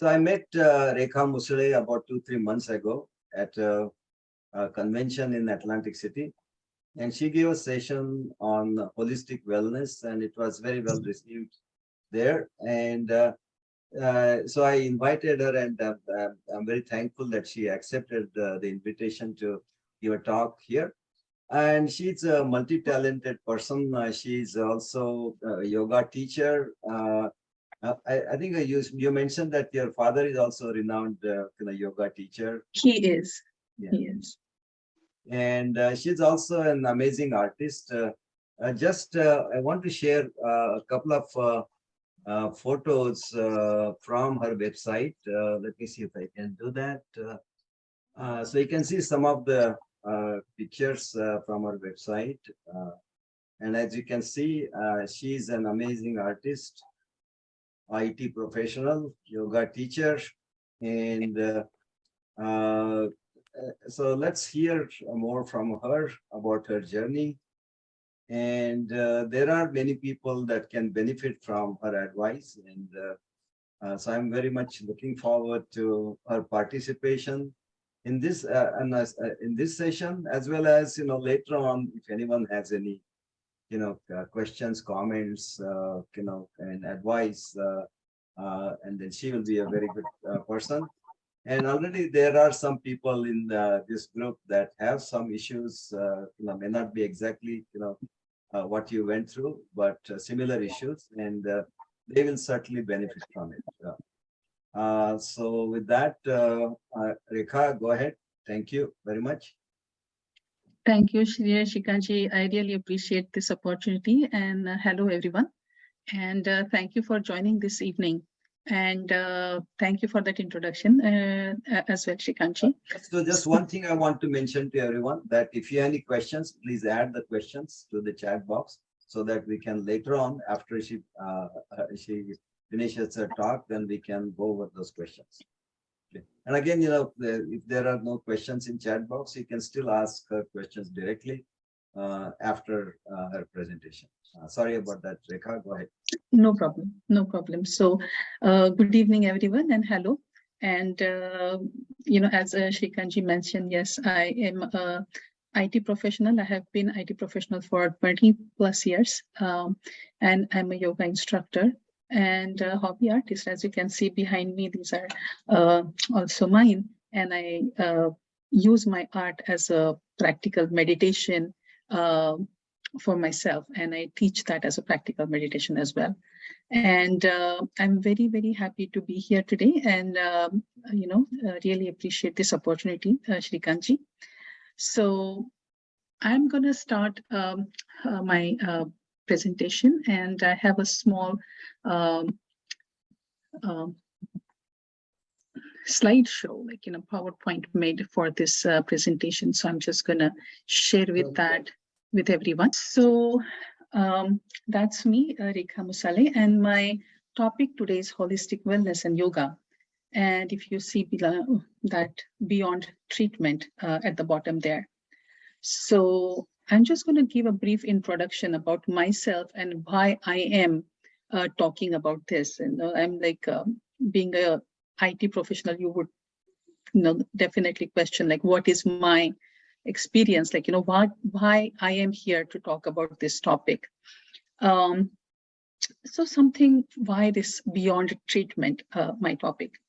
So I met Rekha Musale about 2-3 months ago at a convention in Atlantic City. And she gave a session on holistic wellness, and it was very well received there. And so I invited her, and I'm very thankful that she accepted the invitation to give a talk here. And she's a multi-talented person. She's also a yoga teacher. I think you mentioned that your father is also a renowned yoga teacher. He is. Yeah. He is. And she's also an amazing artist. I want to share a couple of photos from her website. Let me see if I can do that. So you can see some of the pictures from her website. And as you can see, she's an amazing artist, IT professional, yoga teacher, and so let's hear more from her about her journey. And there are many people that can benefit from her advice. And so I'm very much looking forward to her participation in this in this session, as well as later on, if anyone has any questions, comments, and advice, and then she will be a very good person. And already there are some people in this group that have some issues, may not be exactly, what you went through, but similar issues, and they will certainly benefit from it. So with that, Rekha, go ahead. Thank you very much. Thank you, Shriya Shikanji. I really appreciate this opportunity, and hello, everyone. And thank you for joining this evening. And thank you for that introduction as well, Shikanji. So just one thing I want to mention to everyone, that if you have any questions, please add the questions to the chat box so that we can later on, after she finishes her talk, then we can go over those questions. Okay. And again, if there are no questions in chat box, you can still ask her questions directly after her presentation. Sorry about that, Rekha, go ahead. No problem, no problem. So good evening, everyone, and hello. And, as Shikanji mentioned, yes, I am a IT professional. I have been IT professional for 20 plus years, and I'm a yoga instructor and a hobby artist. As you can see behind me, these are also mine. And I use my art as a practical meditation for myself, and I teach that as a practical meditation as well. And I'm very, very happy to be here today, and really appreciate this opportunity, Shrikanji. So I'm going to start my presentation, and I have a small slideshow, like PowerPoint made for this presentation. So I'm just going to share with that with everyone. So that's me, Rekha Musale, and my topic today is holistic wellness and yoga. And if you see below that, beyond treatment at the bottom there. So I'm just going to give a brief introduction about myself and why I am talking about this. And I'm like being a IT professional, you would definitely question, like, what is my experience, like, why I am here to talk about this topic. So something, why this beyond treatment, my topic.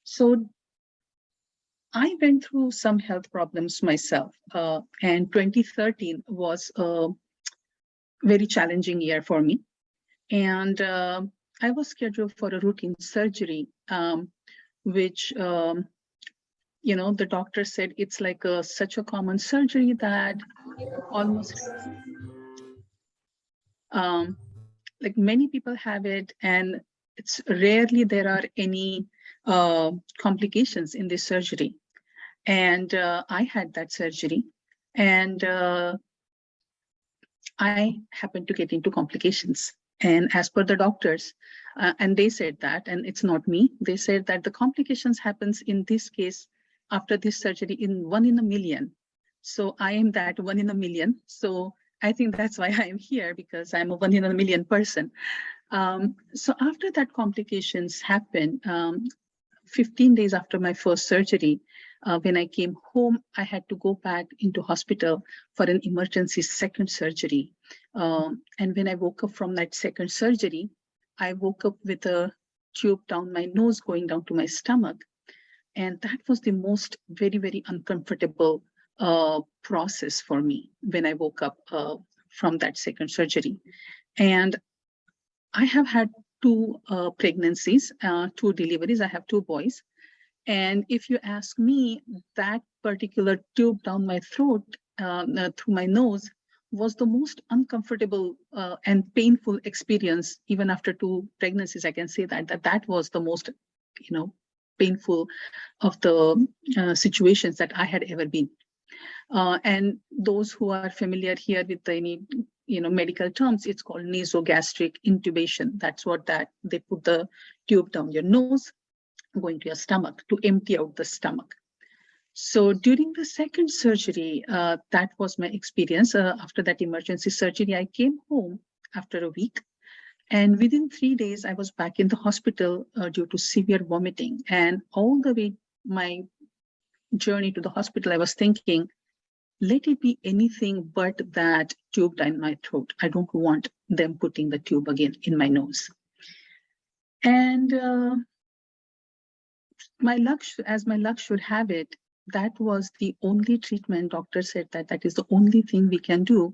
So I went through some health problems myself, and 2013 was a very challenging year for me. And I was scheduled for a routine surgery, which the doctor said it's like such a common surgery that almost like many people have it, and it's rarely there are any complications in this surgery. And I had that surgery, and I happened to get into complications. And as per the doctors, and they said that, and it's not me, they said that the complications happens in this case after this surgery in 1 in a million. So I am that 1 in a million. So I think that's why I am here, because I'm a 1 in a million person. So after that complications happened, 15 days after my first surgery, when I came home, I had to go back into hospital for an emergency second surgery. And when I woke up from that second surgery, I woke up with a tube down my nose going down to my stomach. And that was the most very, very uncomfortable process for me when I woke up from that second surgery. And I have had two pregnancies, two deliveries. I have two boys. And if you ask me, that particular tube down my throat, through my nose, was the most uncomfortable and painful experience. Even after two pregnancies, I can say that was the most, painful of the situations that I had ever been. And those who are familiar here with any medical terms, it's called nasogastric intubation. That's what they put the tube down your nose, going to your stomach to empty out the stomach. So during the second surgery, that was my experience. After that emergency surgery, I came home after a week. And within 3 days, I was back in the hospital due to severe vomiting. And all the way, my journey to the hospital, I was thinking, let it be anything but that tube down my throat. I don't want them putting the tube again in my nose. And as my luck should have it, that was the only treatment. Doctor said that is the only thing we can do,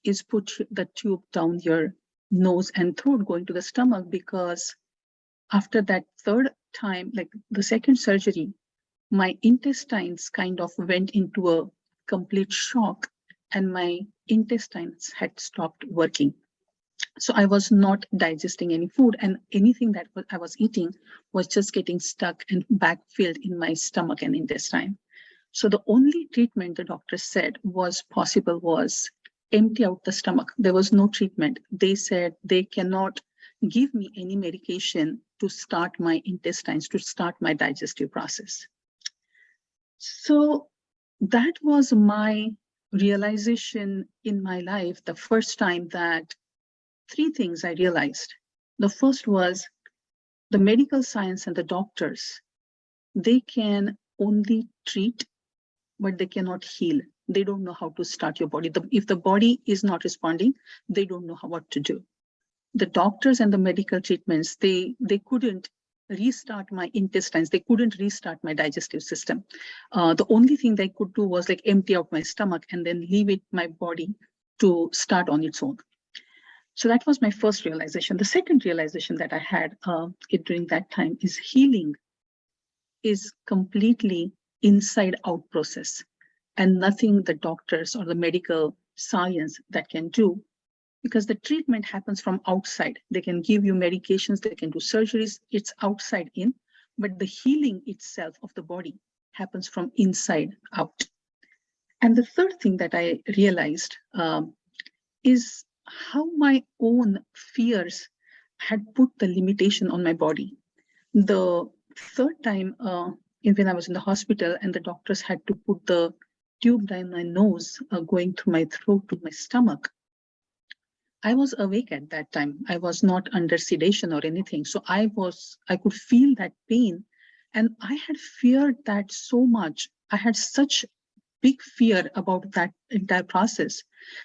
is put the tube down your nose and throat going to the stomach, because after that third time, like the second surgery, my intestines kind of went into a complete shock and my intestines had stopped working. So I was not digesting any food, and anything that I was eating was just getting stuck and backfilled in my stomach and intestine. So the only treatment the doctor said was possible was empty out the stomach. There was no treatment. They said they cannot give me any medication to start my intestines, to start my digestive process. So that was my realization in my life, the first time that three things I realized. The first was the medical science and the doctors, they can only treat, but they cannot heal. They don't know how to start your body. If the body is not responding, they don't know what to do. The doctors and the medical treatments, they couldn't restart my intestines. They couldn't restart my digestive system. The only thing they could do was like empty out my stomach and then leave my body to start on its own. So that was my first realization. The second realization that I had during that time is healing is completely inside out process, and nothing the doctors or the medical science that can do, because the treatment happens from outside. They can give you medications, they can do surgeries, it's outside in, but the healing itself of the body happens from inside out. And the third thing that I realized is how my own fears had put the limitation on my body. The third time, when I was in the hospital and the doctors had to put the tube down my nose, going through my throat to my stomach, I was awake at that time. I was not under sedation or anything. So I could feel that pain, and I had feared that so much. I had such big fear about that entire process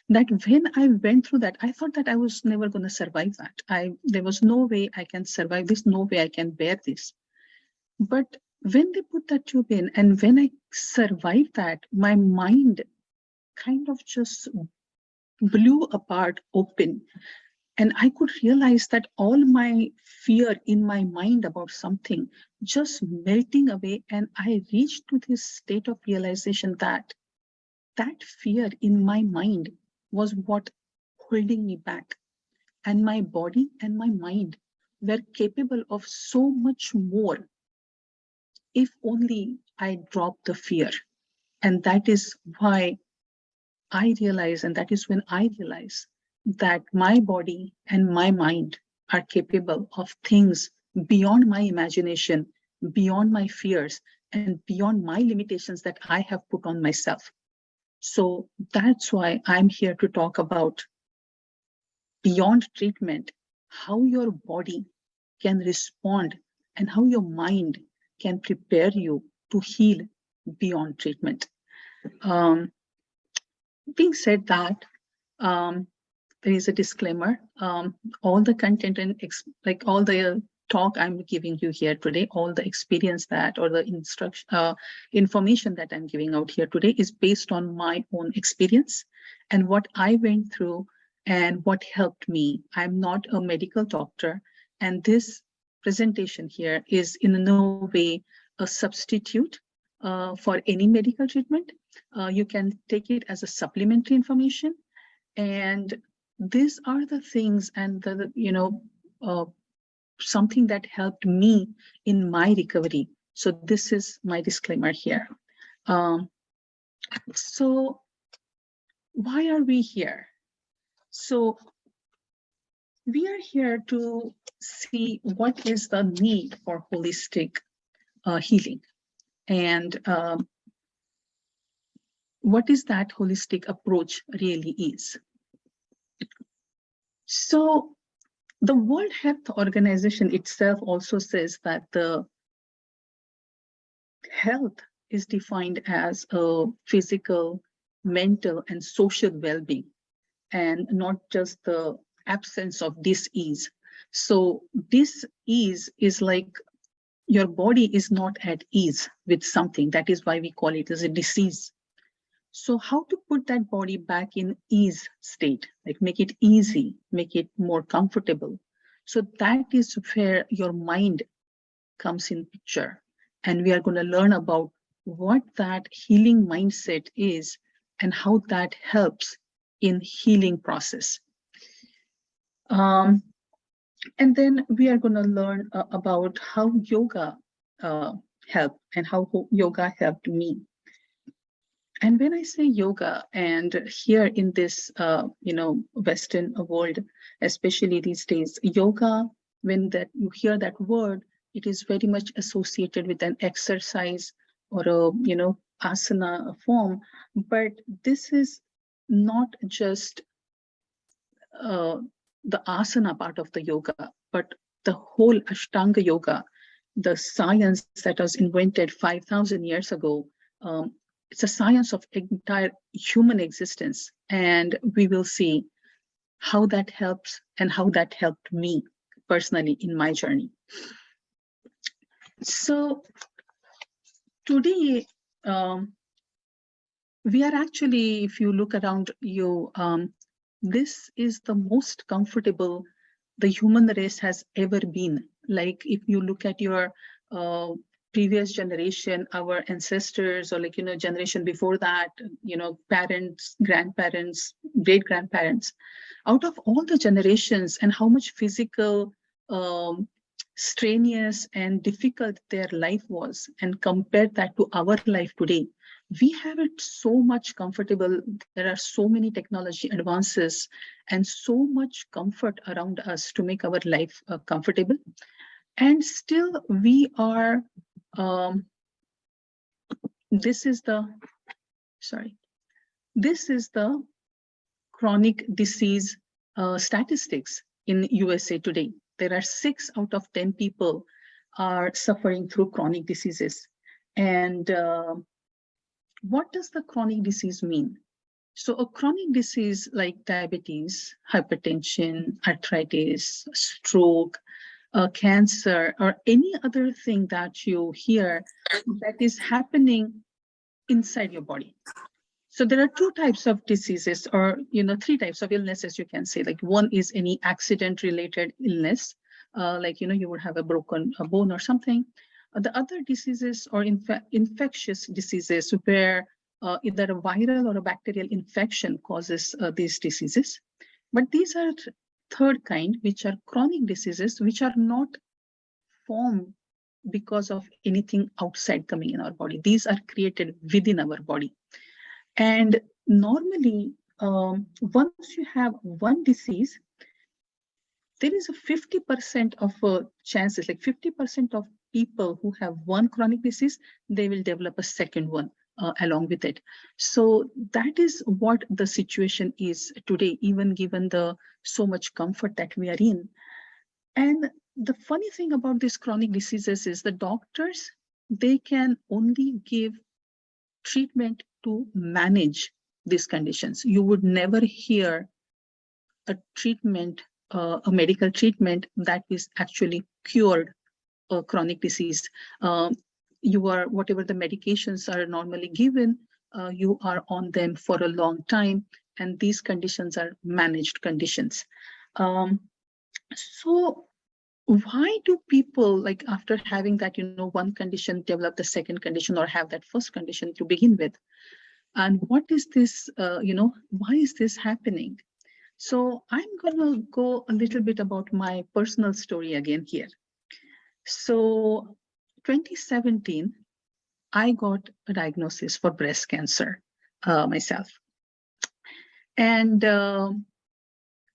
that when I went through that, I thought that I was never going to survive that. There was no way I can survive this, no way I can bear this. But when they put that tube in and when I survived that, my mind kind of just blew apart open. And I could realize that all my fear in my mind about something just melting away. And I reached to this state of realization that that fear in my mind was what holding me back. And my body and my mind were capable of so much more if only I dropped the fear. And that is why I realize, and that is when I realize that my body and my mind are capable of things beyond my imagination, beyond my fears, and beyond my limitations that I have put on myself. So that's why I'm here to talk about beyond treatment, how your body can respond and how your mind can prepare you to heal beyond treatment. Being said that, there is a disclaimer. All the content and like all the talk I'm giving you here today, all the experience that or the information that I'm giving out here today is based on my own experience and what I went through and what helped me. I'm not a medical doctor, and this presentation here is in no way a substitute for any medical treatment. You can take it as a supplementary information, and these are the things and the something that helped me in my recovery. So this is my disclaimer here. So why are we here? So we are here to see what is the need for holistic healing, and what is that holistic approach really is. So the World Health Organization itself also says that the health is defined as a physical, mental, and social well-being, and not just the absence of dis-ease. So dis-ease is like your body is not at ease with something. That is why we call it as a disease. So how to put that body back in ease state, like make it easy, make it more comfortable. So that is where your mind comes in picture. And we are going to learn about what that healing mindset is and how that helps in healing process. And then we are going to learn about how yoga helped and how yoga helped me. And when I say yoga, and here in this, Western world, especially these days, yoga, when that you hear that word, it is very much associated with an exercise or a, asana form. But this is not just the asana part of the yoga, but the whole Ashtanga Yoga, the science that was invented 5,000 years ago. It's a science of entire human existence, and we will see how that helps and how that helped me personally in my journey. So today, we are actually, if you look around you, this is the most comfortable the human race has ever been. Like if you look at your previous generation, our ancestors, or generation before that, parents, grandparents, great grandparents, out of all the generations and how much physical, strenuous and difficult their life was, and compare that to our life today, we have it so much comfortable. There are so many technology advances and so much comfort around us to make our life comfortable. And still we are, this is the chronic disease statistics in USA today. There are 6 out of 10 people are suffering through chronic diseases. And what does the chronic disease mean? So a chronic disease like diabetes, hypertension, arthritis, stroke, cancer, or any other thing that you hear that is happening inside your body. So there are 2 types of diseases, or 3 types of illnesses, you can say. Like one is any accident-related illness, like you would have a broken bone or something. The other diseases or infectious diseases where either a viral or a bacterial infection causes these diseases. But these are third kind, which are chronic diseases, which are not formed because of anything outside coming in our body. These are created within our body. And normally, once you have one disease, there is a 50% of chances, like 50% of people who have one chronic disease, they will develop a second one along with it. So that is what the situation is today, even given the so much comfort that we are in. And the funny thing about these chronic diseases is the doctors they can only give treatment to manage these conditions. You would never hear a treatment, a medical treatment that is actually cured a chronic disease. Whatever the medications are normally given, you are on them for a long time, and these conditions are managed conditions. So why do people, like, after having that, one condition, develop the second condition or have that first condition to begin with? And what is this, why is this happening? So I'm gonna go a little bit about my personal story again here. So 2017, I got a diagnosis for breast cancer myself. And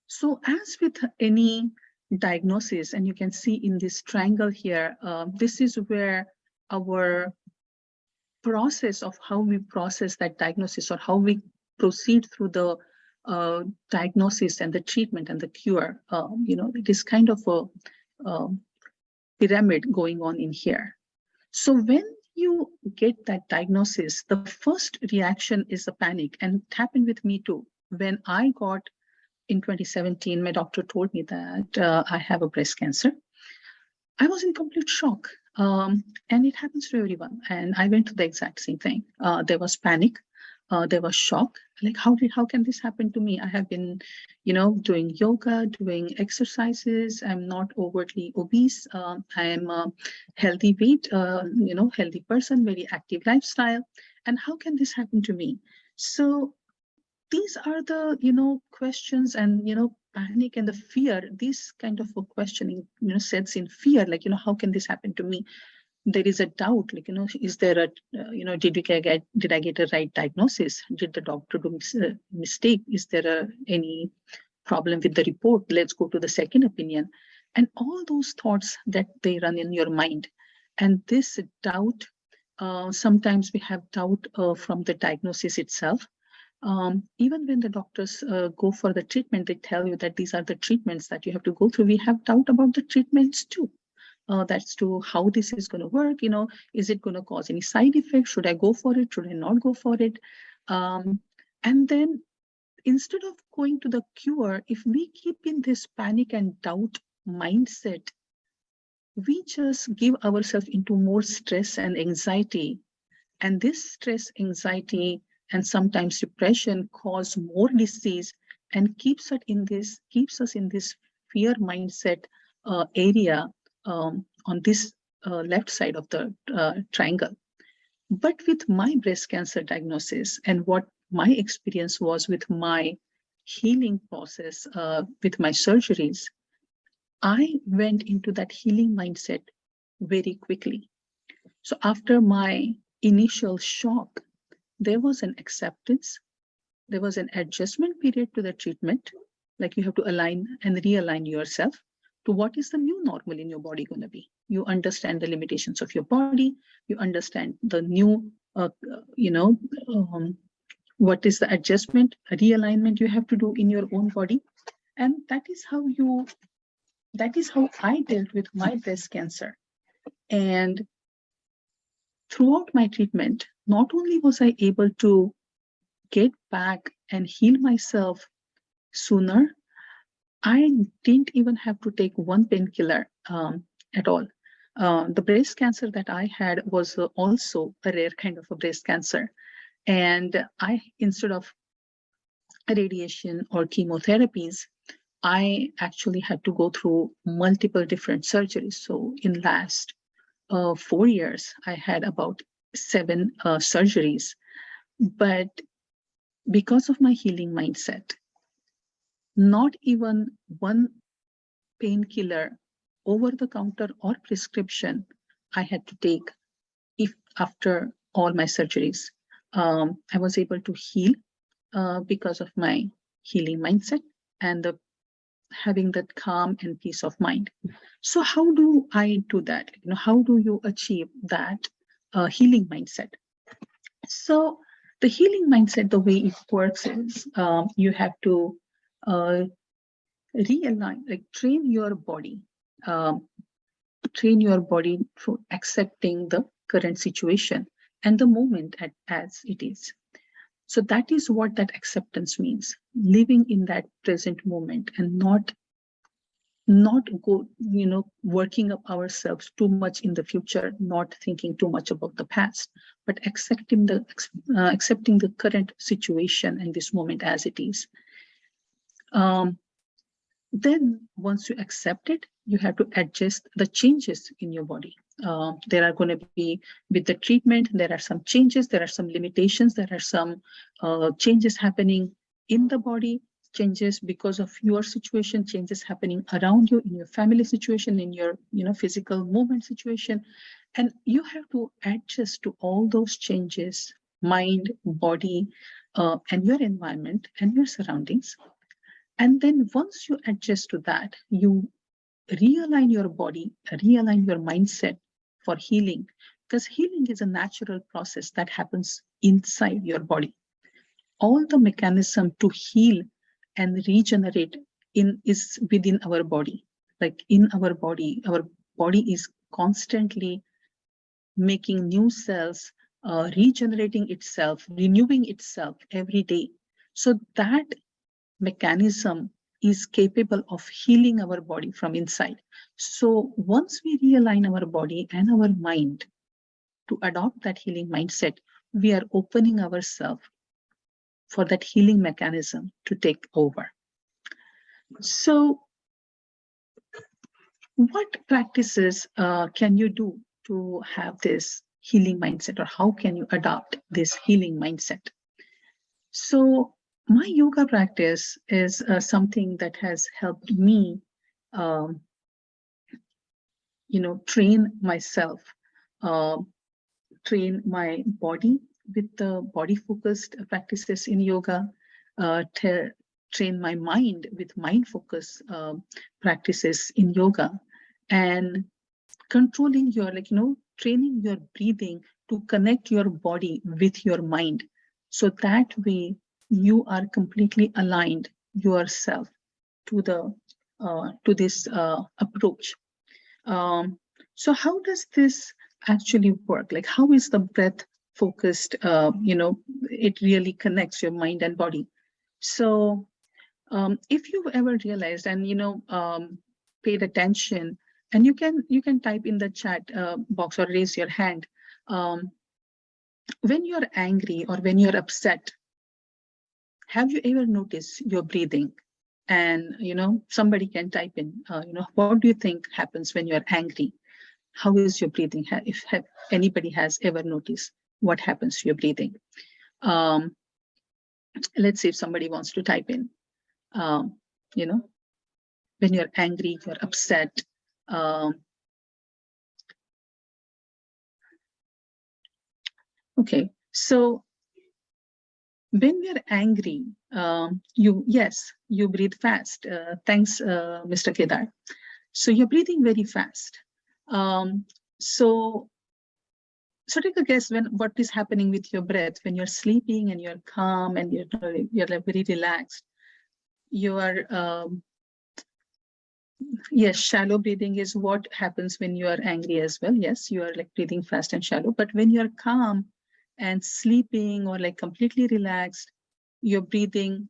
so as with any diagnosis, and you can see in this triangle here, this is where our process of how we process that diagnosis, or how we proceed through the diagnosis and the treatment and the cure, it is kind of a pyramid going on in here. So when you get that diagnosis, the first reaction is a panic, and it happened with me too. When I got in 2017, my doctor told me that I have a breast cancer. I was in complete shock, and it happens to everyone. And I went through the exact same thing. There was panic, there was shock. Like, how can this happen to me? I have been, doing yoga, doing exercises. I'm not overtly obese. I am a healthy weight, healthy person, very active lifestyle. And how can this happen to me? So these are the, questions, and, panic and the fear, this kind of a questioning, sets in fear, like, how can this happen to me? There is a doubt, like, is there a, did I get a right diagnosis? Did the doctor do a mistake? Is there any problem with the report? Let's go to the second opinion. And all those thoughts that they run in your mind. And this doubt, sometimes we have doubt from the diagnosis itself. Even when the doctors go for the treatment, they tell you that these are the treatments that you have to go through. We have doubt about the treatments too. That's to how this is going to work. Is it going to cause any side effects? Should I go for it? Should I not go for it? And then instead of going to the cure, if we keep in this panic and doubt mindset, we just give ourselves into more stress and anxiety. And this stress, anxiety, and sometimes depression cause more disease and keeps us in this fear mindset area on this left side of the triangle. But with my breast cancer diagnosis and what my experience was with my healing process with my surgeries, I went into that healing mindset very quickly. So after my initial shock, there was an acceptance, there was an adjustment period to the treatment, like you have to align and realign yourself to what is the new normal in your body going to be. You understand the limitations of your body, you understand the new, what is the adjustment, realignment you have to do in your own body. And that is how I dealt with my breast cancer. And throughout my treatment, not only was I able to get back and heal myself sooner, I didn't even have to take one painkiller at all. The breast cancer that I had was also a rare kind of a breast cancer. And instead of radiation or chemotherapies, I actually had to go through multiple different surgeries. So in last 4 years, I had about 7 surgeries. But because of my healing mindset, not even one painkiller, over the counter or prescription, I had to take after all my surgeries. I was able to heal because of my healing mindset and having that calm and peace of mind. So how do I do that? How do you achieve that healing mindset? So the healing mindset, the way it works is you have to realign, like train your body through accepting the current situation and the moment as it is. So that is what that acceptance means, living in that present moment and not go, working up ourselves too much in the future, not thinking too much about the past, but accepting the current situation and this moment as it is. Then once you accept it, you have to adjust the changes in your body. There are going to be, with the treatment, there are some changes, there are some limitations, there are some changes happening in the body, changes because of your situation, changes happening around you, in your family situation, in your physical movement situation. And you have to adjust to all those changes, mind, body, and your environment and your surroundings. And then once you adjust to that, you realign your body, realign your mindset for healing, because healing is a natural process that happens inside your body. All the mechanism to heal and regenerate is within our body. Like in our body is constantly making new cells, regenerating itself, renewing itself every day. So that mechanism is capable of healing our body from inside. So once we realign our body and our mind to adopt that healing mindset, we are opening ourselves for that healing mechanism to take over. So what practices can you do to have this healing mindset, or how can you adopt this healing mindset? So my yoga practice is something that has helped me, train myself, train my body with the body-focused practices in yoga, train my mind with mind-focused practices in yoga, and controlling your, training your breathing to connect your body with your mind. So that way you are completely aligned yourself to this approach. So how does this actually work? Like, how is the breath focused? It really connects your mind and body. So if you've ever realized and paid attention, and you can type in the chat box or raise your hand, when you're angry or when you're upset, have you ever noticed your breathing? And somebody can type in, what do you think happens when you're angry? How is your breathing? If anybody has ever noticed what happens to your breathing, let's see if somebody wants to type in. When you're angry, you're upset. Okay, so when we're angry, you breathe fast. Thanks, Mr. Kedar. So you're breathing very fast. So take a guess what is happening with your breath when you're sleeping and you're calm and you're like very relaxed. You are yes, shallow breathing is what happens when you are angry as well. Yes, you are like breathing fast and shallow. But when you're calm and sleeping or like completely relaxed, your breathing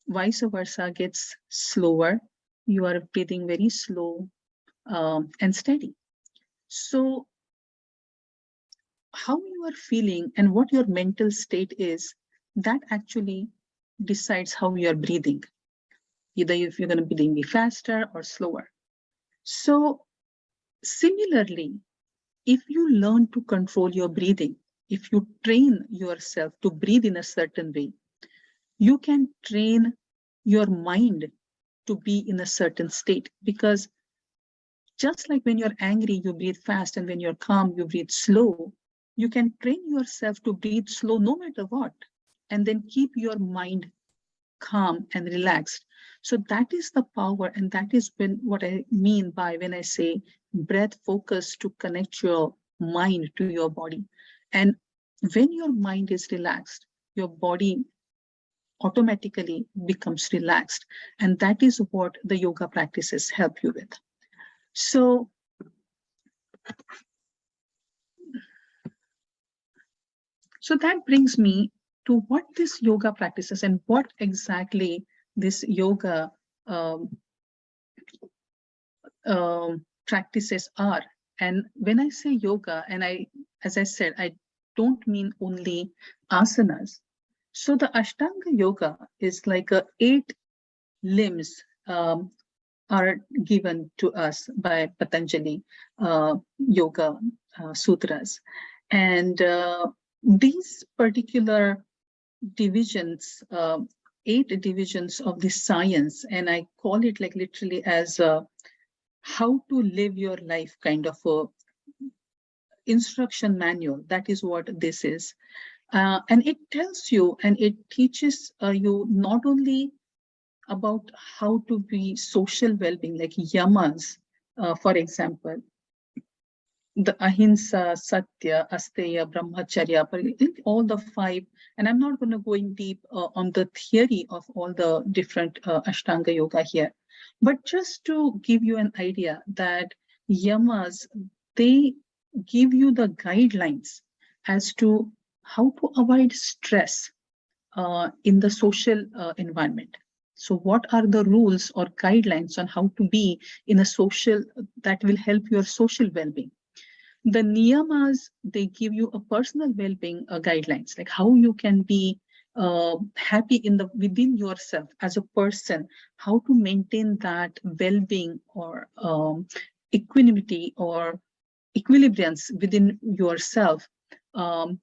vice versa gets slower. You are breathing very slow and steady. So how you are feeling and what your mental state is, that actually decides how you are breathing. Either if you're going to be faster or slower. So similarly, if you learn to control your breathing, if you train yourself to breathe in a certain way, you can train your mind to be in a certain state. Because just like when you're angry, you breathe fast, and when you're calm, you breathe slow, you can train yourself to breathe slow no matter what, and then keep your mind calm and relaxed. So that is the power, and that is what I mean by when I say breath focus to connect your mind to your body. And when your mind is relaxed, your body automatically becomes relaxed. And that is what the yoga practices help you with. So So that brings me to what this yoga practices and what exactly this yoga um, practices are. And when I say yoga, and as I said, I don't mean only asanas. So the Ashtanga Yoga is like 8 limbs are given to us by Patanjali Yoga Sutras. And these particular divisions, 8 divisions of the science, and I call it like literally as how to live your life kind of a instruction manual. That is what this is. And it tells you and it teaches you not only about how to be social well-being, like yamas, for example, the ahimsa, satya, asteya, brahmacharya, all the 5. And I'm not going to go in deep on the theory of all the different Ashtanga Yoga here, but just to give you an idea that yamas, they give you the guidelines as to how to avoid stress in the social environment. So what are the rules or guidelines on how to be in a social that will help your social well-being? The niyamas, they give you a personal well-being guidelines, like how you can be happy in the within yourself as a person, how to maintain that well-being or equanimity or equilibriance within yourself, um,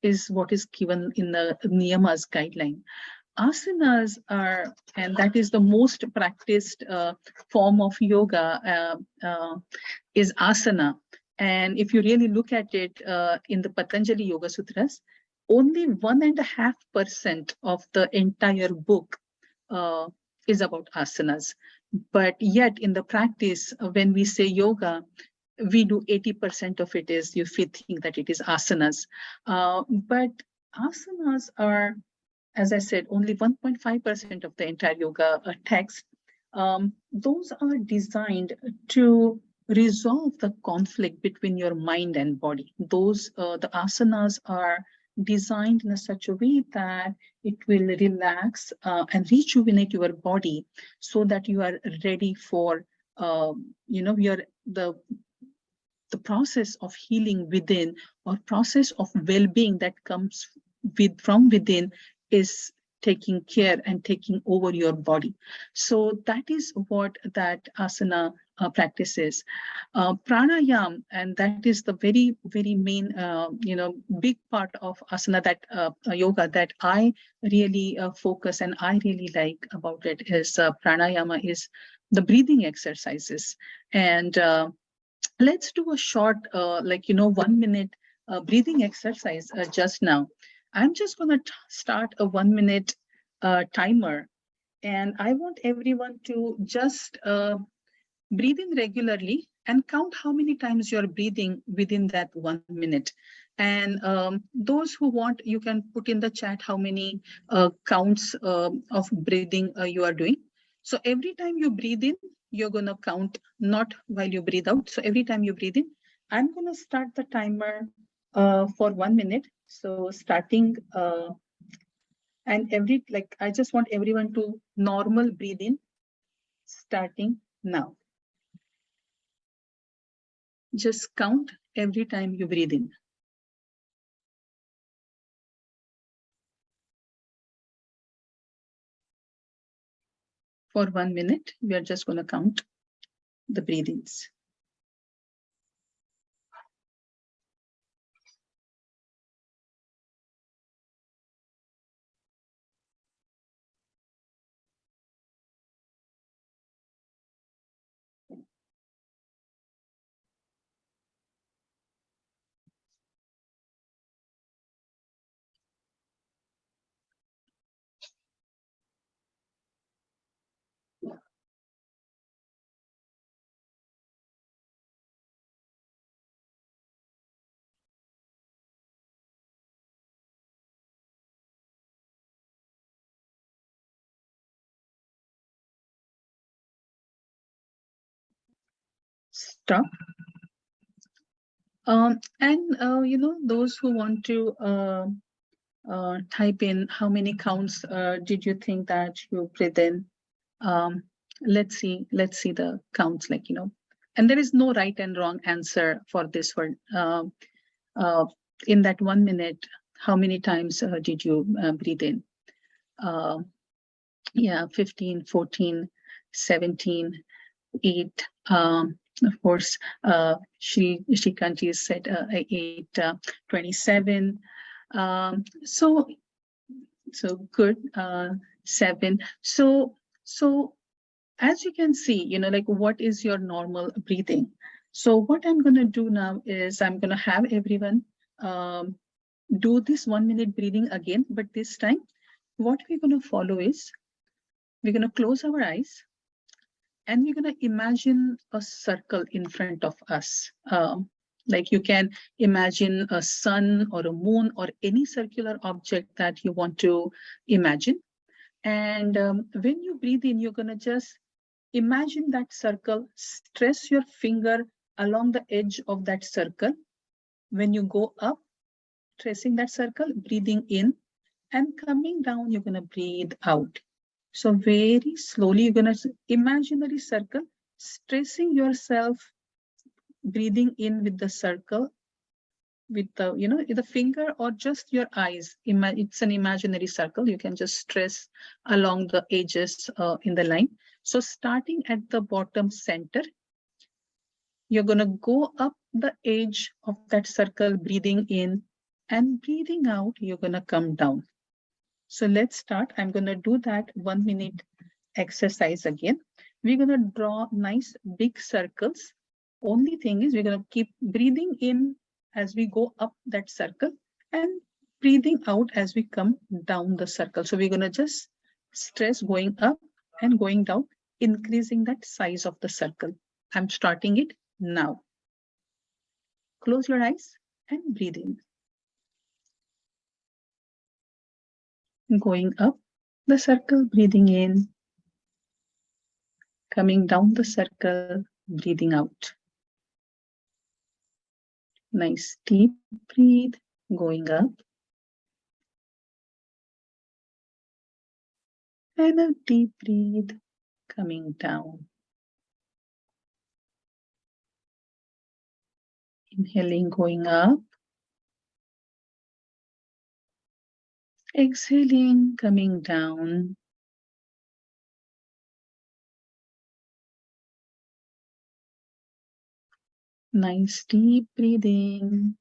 is what is given in the niyamas guideline. Asanas are, and that is the most practiced form of yoga, is asana. And if you really look at it in the Patanjali Yoga Sutras, only 1.5% of the entire book uh, is about asanas. But yet in the practice, when we say yoga, we do 80% of it is, if you think that it is asanas. But asanas are, as I said, only 1.5% of the entire yoga text. Those are designed to resolve the conflict between your mind and body. Those, the asanas are designed in a such a way that it will relax and rejuvenate your body so that you are ready for, the process of healing within or process of well-being that comes from within is taking care and taking over your body. So that is what that asana practices. Pranayam, and that is the very, very main, big part of asana, that yoga that I really focus and I really like about it is pranayama, is the breathing exercises. And let's do a short, 1 minute breathing exercise just now. I'm just going to start a 1 minute timer, and I want everyone to just breathe in regularly and count how many times you're breathing within that 1 minute. And those who want, you can put in the chat how many counts of breathing you are doing. So every time you breathe in, you're going to count, not while you breathe out. So every time you breathe in, I'm going to start the timer for 1 minute. So starting, and I just want everyone to normal breathe in, starting now. Just count every time you breathe in. For 1 minute, we are just going to count the breathings. Stop. Those who want to type in how many counts did you think that you breathe in? Let's see the counts, and there is no right and wrong answer for this one. In that 1 minute, how many times did you breathe in? Yeah, 15, 14, 17, 8. Of course, Shrikanti said 8, 27. So good. 7. So as you can see, what is your normal breathing? So what I'm going to do now is I'm going to have everyone do this 1 minute breathing again, but this time what we're going to follow is we're going to close our eyes and we're going to imagine a circle in front of us. Like you can imagine a sun or a moon or any circular object that you want to imagine. And when you breathe in, you're going to just imagine that circle, stress your finger along the edge of that circle. When you go up, tracing that circle, breathing in, and coming down, you're going to breathe out. So very slowly, you're going to imaginary circle, stressing yourself, breathing in with the circle, with the finger or just your eyes. It's an imaginary circle. You can just stress along the edges in the line. So starting at the bottom center, you're going to go up the edge of that circle, breathing in and breathing out. You're going to come down. So let's start. I'm going to do that 1 minute exercise again. We're going to draw nice big circles. Only thing is we're going to keep breathing in as we go up that circle and breathing out as we come down the circle. So we're going to just stress going up and going down, increasing that size of the circle. I'm starting it now. Close your eyes and breathe in. Going up the circle, breathing in. Coming down the circle, breathing out. Nice deep breathe, going up. And a deep breathe, coming down. Inhaling, going up. Exhaling, coming down. Nice deep breathing.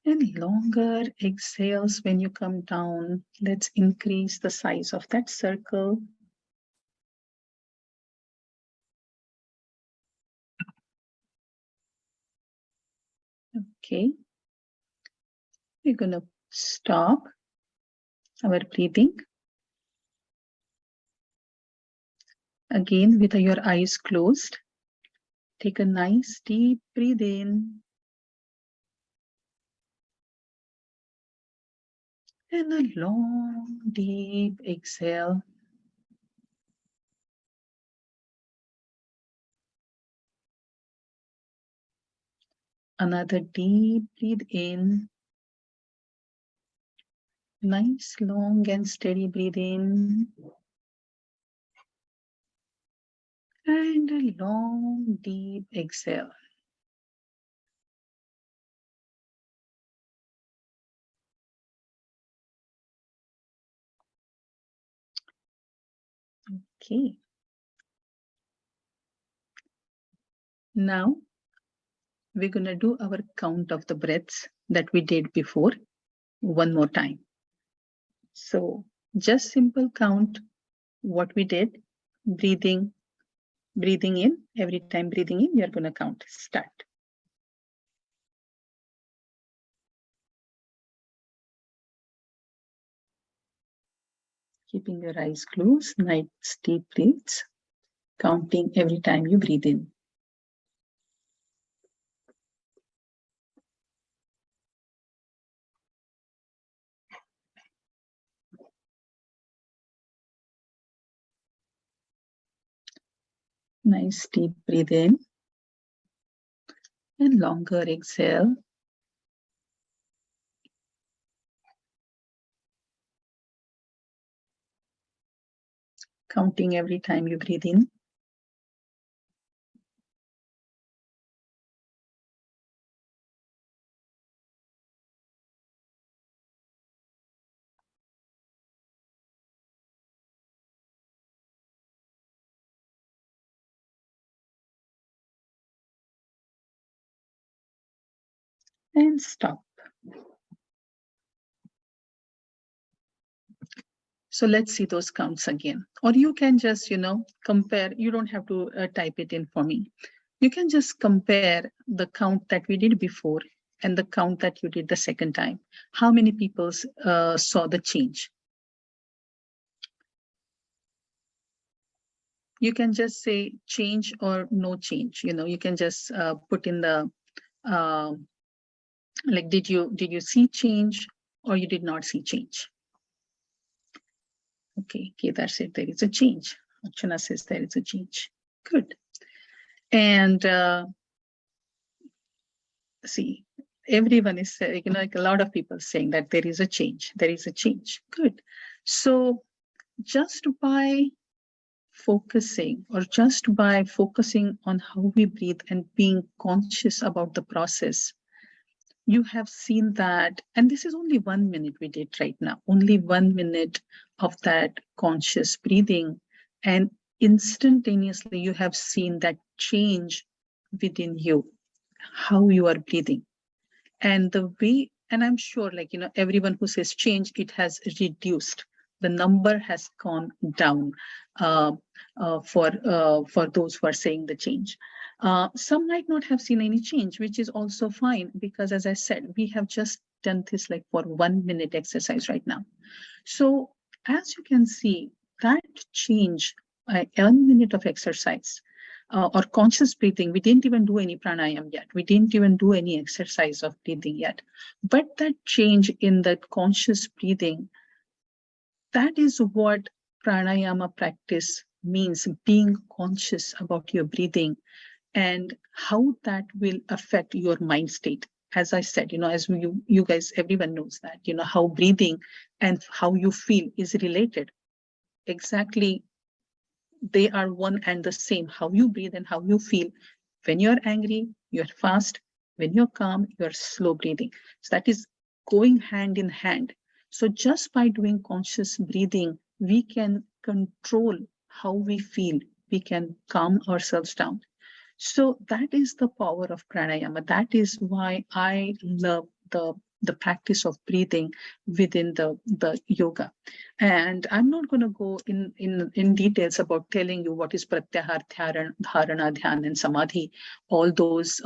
And longer exhales when you come down. Let's increase the size of that circle. Okay. We're going to stop our breathing. Again, with your eyes closed, take a nice deep breath in. And a long, deep exhale. Another deep breath in. Nice, long and steady breathe in. And a long, deep exhale. Okay. Now, we're going to do our count of the breaths that we did before one more time. So, just simple count what we did, breathing in. Every time breathing in, you're going to count. Start. Keeping your eyes closed, nice deep breaths, counting every time you breathe in. Nice deep breathe in. And longer exhale. Counting every time you breathe in. And stop. So let's see those counts again. Or you can just, compare. You don't have to type it in for me. You can just compare the count that we did before and the count that you did the second time. How many people saw the change? You can just say change or no change. You can just put in the, like, did you see change or you did not see change? Okay, Kedar said there is a change. Archana says there is a change. Good. And see, everyone is saying, like a lot of people saying that there is a change. There is a change. Good. So just by focusing on how we breathe and being conscious about the process, you have seen that, and this is only 1 minute we did right now, only 1 minute of that conscious breathing, and instantaneously you have seen that change within you, how you are breathing. And the way, and I'm sure, like, everyone who says change, it has reduced. The number has gone down for those who are saying the change. Some might not have seen any change, which is also fine, because as I said, we have just done this like for 1 minute exercise right now. So as you can see, that change, 1 minute of exercise, or conscious breathing, we didn't even do any pranayam yet. We didn't even do any exercise of breathing yet. But that change in that conscious breathing, that is what pranayama practice means, being conscious about your breathing and how that will affect your mind state. As I said, as you guys, everyone knows that, how breathing and how you feel is related. Exactly, they are one and the same. How you breathe and how you feel. When you're angry, you're fast. When you're calm, you're slow breathing. So that is going hand in hand. So just by doing conscious breathing, we can control how we feel. We can calm ourselves down. So that is the power of pranayama. That is why I love the practice of breathing within the yoga. And I'm not going to go in details about telling you what is pratyahar, dharana, dhyan, and samadhi, all those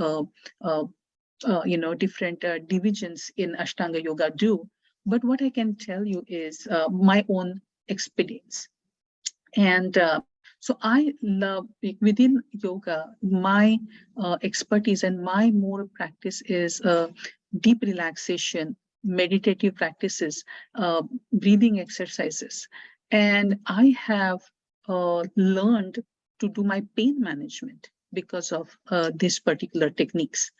different divisions in Ashtanga Yoga do. But what I can tell you is my own experience. And so I love, within yoga, my expertise and my more practice is deep relaxation, meditative practices, breathing exercises. And I have learned to do my pain management because of these particular techniques.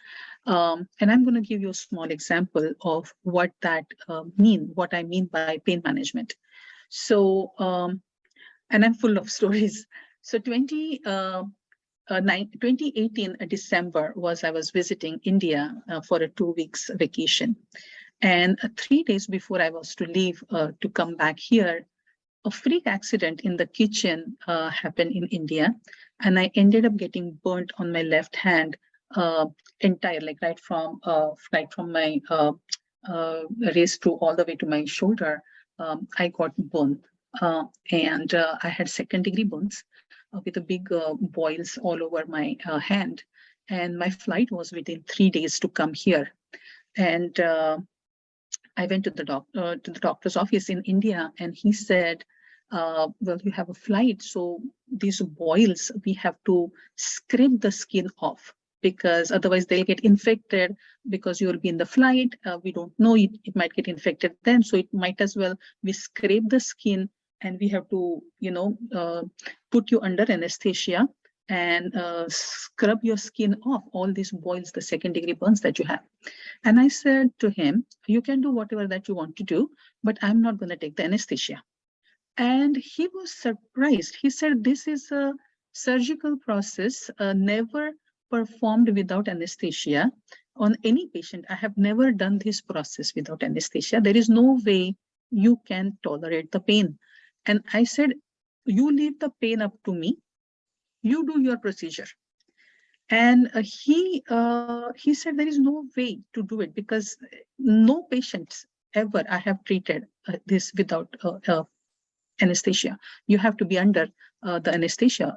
And I'm going to give you a small example of what that what I mean by pain management. So, and I'm full of stories. So 2018 December I was visiting India for a 2 weeks vacation. And 3 days before I was to leave to come back here, a freak accident in the kitchen happened in India. And I ended up getting burnt on my left hand entire, like right from my wrist through all the way to my shoulder. I got burnt. And I had second-degree burns with a big boils all over my hand. And my flight was within 3 days to come here. And I went to the doctor's office in India, and he said, well, you have a flight, so these boils, we have to scrape the skin off, because otherwise they'll get infected, because you'll be in the flight. We don't know, it might get infected then. So it might as well, we scrape the skin, and we have to, put you under anesthesia and scrub your skin off all these boils, the second-degree burns that you have. And I said to him, you can do whatever that you want to do, but I'm not going to take the anesthesia. And he was surprised. He said, this is a surgical process, never performed without anesthesia on any patient. I have never done this process without anesthesia. There is no way you can tolerate the pain. And I said, you leave the pain up to me. You do your procedure. And he said there is no way to do it because no patients ever I have treated this without anesthesia. You have to be under the anesthesia,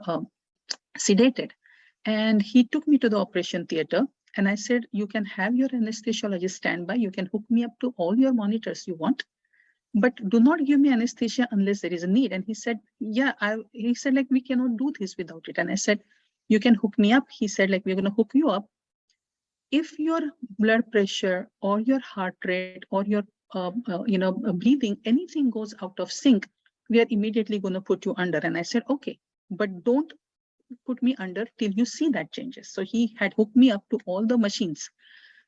sedated. And he took me to the operation theater. And I said, you can have your anesthesiologist stand by. You can hook me up to all your monitors you want, but do not give me anesthesia unless there is a need. And he said, yeah, he said, like, we cannot do this without it. And I said, you can hook me up. He said, like, we're going to hook you up. If your blood pressure or your heart rate or your breathing, anything goes out of sync, we are immediately going to put you under. And I said, okay, but don't put me under till you see that changes. So he had hooked me up to all the machines.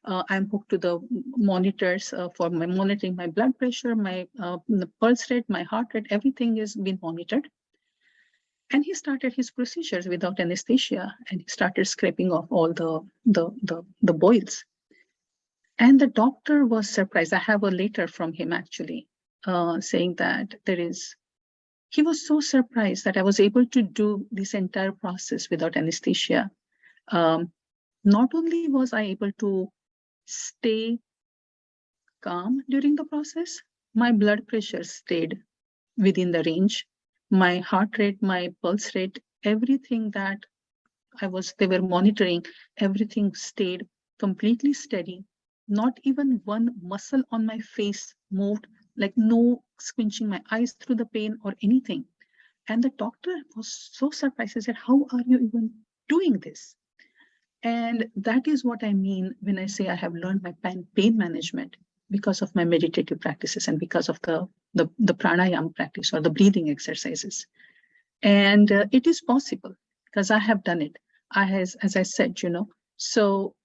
I'm hooked to the monitors for my monitoring my blood pressure, my pulse rate, my heart rate, everything is being monitored. And he started his procedures without anesthesia, and he started scraping off all the boils. And the doctor was surprised. I have a letter from him actually saying that he was so surprised that I was able to do this entire process without anesthesia. Not only was I able to stay calm during the process, my blood pressure stayed within the range. My heart rate, my pulse rate, everything that they were monitoring, everything stayed completely steady. Not even one muscle on my face moved, like no squinching my eyes through the pain or anything. And the doctor was so surprised. He said, how are you even doing this? And that is what I mean when I say I have learned my pain management because of my meditative practices and because of the pranayama practice or the breathing exercises. And it is possible because I have done it. As I said, so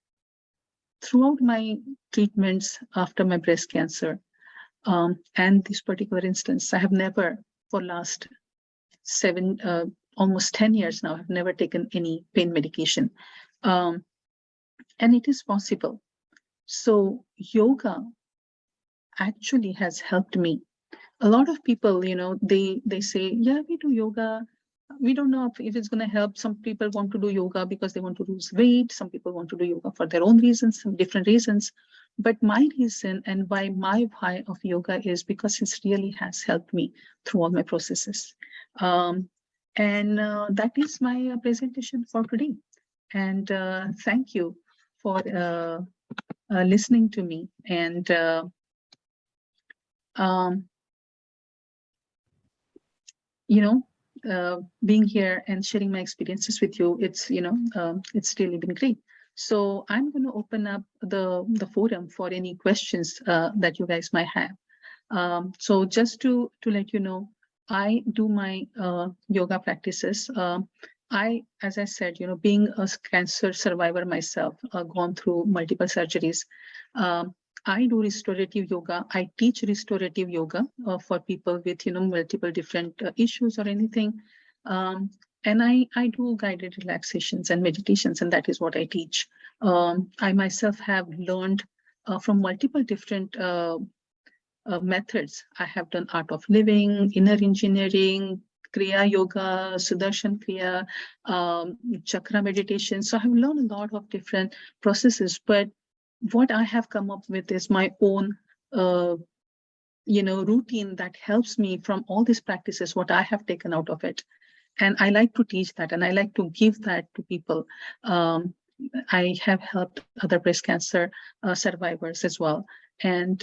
throughout my treatments after my breast cancer, and this particular instance, I have never, for last almost 10 years now, I've never taken any pain medication. And it is possible. So yoga actually has helped me. A lot of people, they say, yeah, we do yoga. We don't know if it's going to help. Some people want to do yoga because they want to lose weight. Some people want to do yoga for their own reasons, some different reasons. But my reason and why my why of yoga is because it really has helped me through all my processes. And that is my presentation for today. And thank you for listening to me. And being here and sharing my experiences with you, it's really been great. So I'm going to open up the forum for any questions that you guys might have. So just to let you know, I do my yoga practices. As I said, being a cancer survivor myself, gone through multiple surgeries, I do restorative yoga. I teach restorative yoga for people with, multiple different issues or anything. And I do guided relaxations and meditations, and that is what I teach. I myself have learned from multiple different methods. I have done art of living, inner engineering, Kriya Yoga, Sudarshan Kriya, chakra meditation. So I have learned a lot of different processes, but what I have come up with is my own, routine that helps me from all these practices, what I have taken out of it. And I like to teach that, and I like to give that to people. I have helped other breast cancer survivors as well. And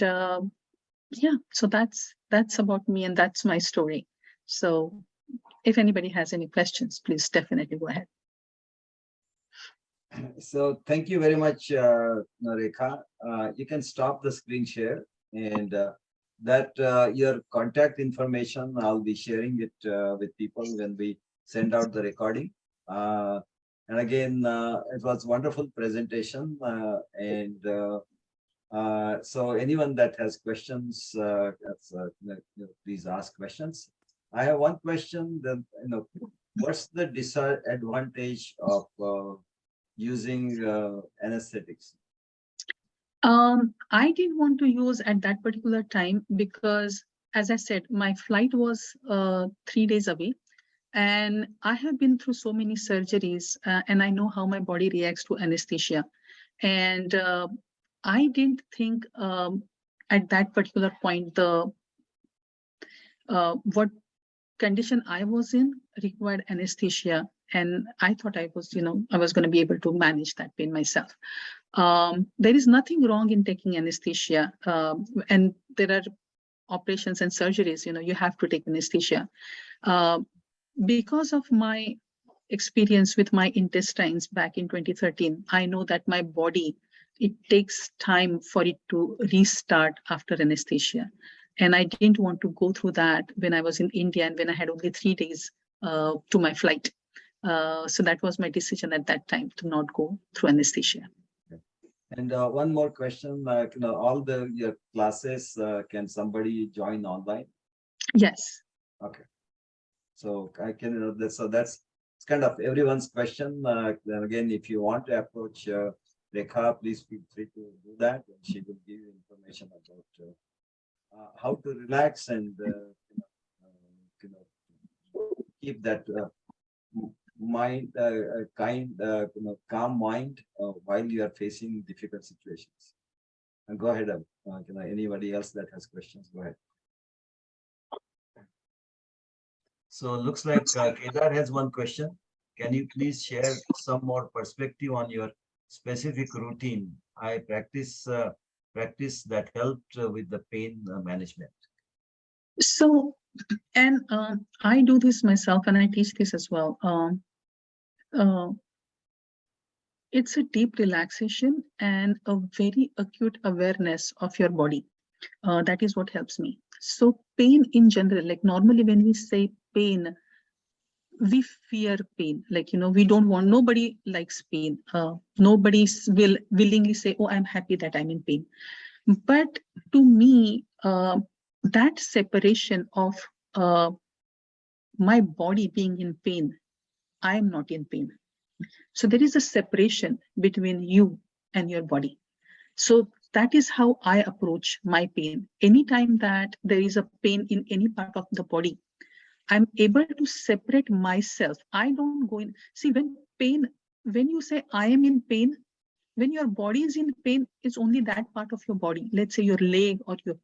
yeah, so that's about me, and that's my story. So if anybody has any questions, please definitely go ahead. So thank you very much, Rekha. You can stop the screen share, and your contact information, I'll be sharing it with people when we send out the recording. And again, it was wonderful presentation. So anyone that has questions, please ask questions. I have one question. That what's the disadvantage of using anesthetics? I didn't want to use at that particular time because, as I said, my flight was 3 days away. And I have been through so many surgeries and I know how my body reacts to anesthesia. And I didn't think at that particular point, what condition I was in required anesthesia. And I thought I was going to be able to manage that pain myself. There is nothing wrong in taking anesthesia. And there are operations and surgeries, you have to take anesthesia. Because of my experience with my intestines back in 2013, I know that my body, it takes time for it to restart after anesthesia. And I didn't want to go through that when I was in India and when I had only 3 days to my flight. So that was my decision at that time to not go through anesthesia. And one more question, all your classes, can somebody join online? Yes. Okay. So I can, that's kind of everyone's question. Then again, if you want to approach Rekha, please feel free to do that, and she will give you information about how to relax and keep that mind, calm mind while you are facing difficult situations. And go ahead, anybody else that has questions, go ahead. So looks like Kedar has one question. Can you please share some more perspective on your specific routine? I practice that helped with the pain management. So, and I do this myself and I teach this as well. It's a deep relaxation and a very acute awareness of your body. That is what helps me. So pain in general, like normally when we say pain, we fear pain. Like, we don't want, nobody likes pain. Nobody will willingly say, oh, I'm happy that I'm in pain. But to me, that separation of my body being in pain, I'm not in pain. So there is a separation between you and your body. So that is how I approach my pain. Anytime that there is a pain in any part of the body, I'm able to separate myself. I don't go in. See, when you say I am in pain, when your body is in pain, it's only that part of your body. Let's say your leg or your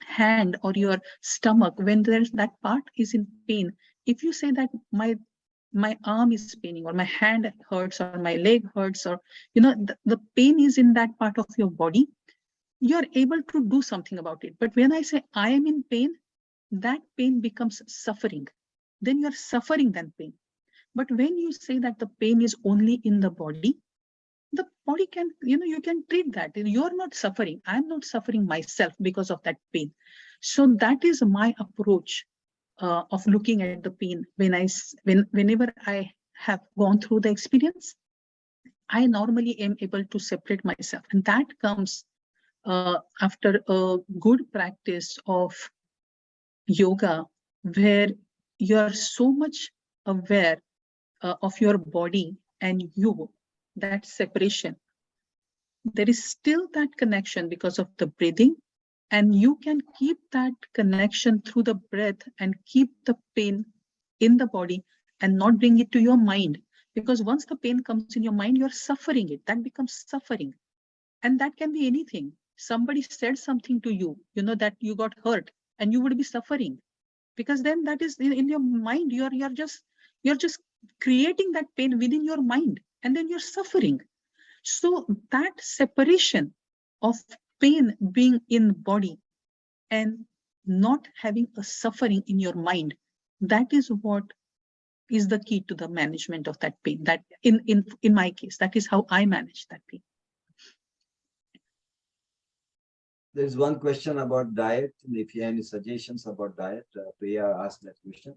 hand or your stomach, when there's that part is in pain. If you say that my arm is paining or my hand hurts or my leg hurts, or the pain is in that part of your body, you're able to do something about it. But when I say I am in pain, that pain becomes suffering. Then you're suffering than pain. But when you say that the pain is only in the body can, you can treat that. You're not suffering. I'm not suffering myself because of that pain. So that is my approach of looking at the pain. Whenever I have gone through the experience, I normally am able to separate myself. And that comes after a good practice of yoga, where you are so much aware of your body and you, that separation. There is still that connection because of the breathing, and you can keep that connection through the breath and keep the pain in the body and not bring it to your mind. Because once the pain comes in your mind, you're suffering it. That becomes suffering. And that can be anything. Somebody said something to you, that you got hurt and you would be suffering. Because then that is in your mind, you're just creating that pain within your mind, and then you're suffering. So that separation of pain being in body and not having a suffering in your mind, that is what is the key to the management of that pain. That in my case, that is how I manage that pain. There's one question about diet. If you have any suggestions about diet, Priya asked that question.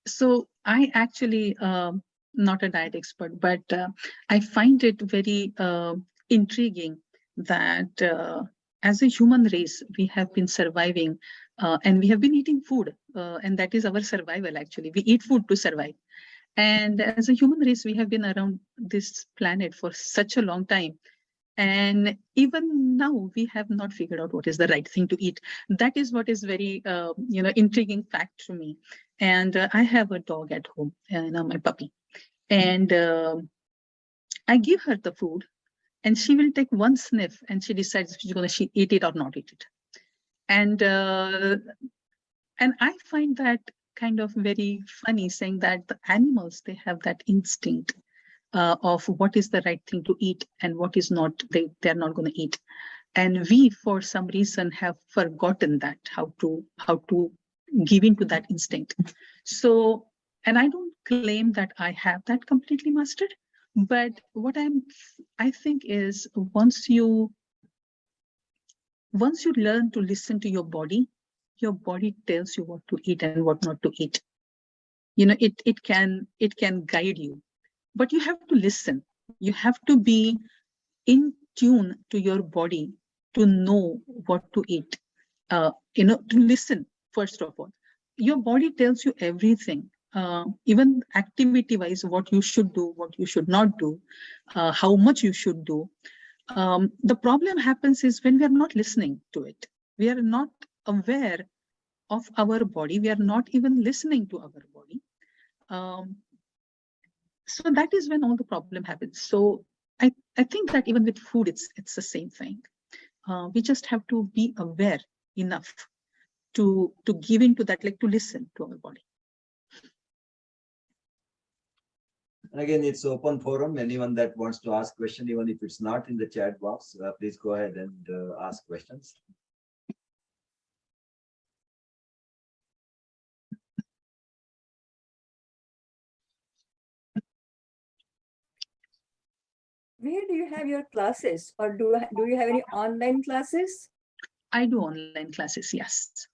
So I actually, not a diet expert, but I find it very intriguing that as a human race, we have been surviving and we have been eating food, and that is our survival actually. We eat food to survive. And as a human race, we have been around this planet for such a long time. And even now, we have not figured out what is the right thing to eat. That is what is very, intriguing fact to me. And I have a dog at home, my puppy. And I give her the food, and she will take one sniff, and she decides if she's going to eat it or not eat it. And I find that kind of very funny, saying that the animals, they have that instinct of what is the right thing to eat and what is not, they're not going to eat. And we, for some reason, have forgotten that, how to give into that instinct. So, and I don't claim that I have that completely mastered, but what I think is once you learn to listen to your body tells you what to eat and what not to eat. It can guide you, but you have to listen. You have to be in tune to your body to know what to eat. To listen, first of all. Your body tells you everything, even activity-wise, what you should do, what you should not do, how much you should do. The problem happens is when we are not listening to it. We are not aware of our body. We are not even listening to our body. So that is when all the problem happens. So I think that even with food, it's the same thing. We just have to be aware enough to give into that, like to listen to our body. Again, it's open forum. Anyone that wants to ask question, even if it's not in the chat box, please go ahead and ask questions. Where do you have your classes, or do you have any online classes? I do online classes, yes.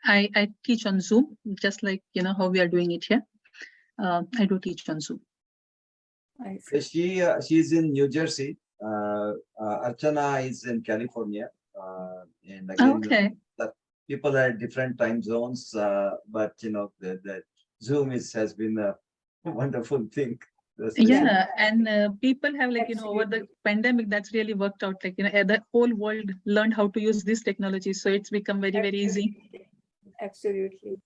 I teach on Zoom, just like how we are doing it here. I do teach on Zoom. I see. She's in New Jersey. Archana is in California. And again, okay. People are at different time zones, but the Zoom has been a wonderful thing. Yeah, and people have over the pandemic, that's really worked out. The whole world learned how to use this technology, so it's become very, very easy. Absolutely.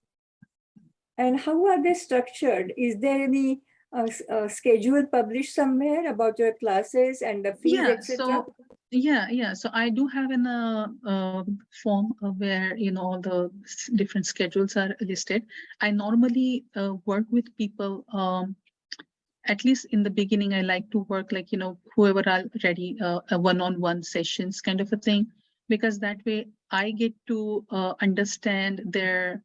And how are they structured? Is there any schedule published somewhere about your classes and the fees, etc.? So I do have a form where all the different schedules are listed. I normally work with people. At least in the beginning, I like to work whoever are ready, a one-on-one sessions kind of a thing, because that way I get to understand their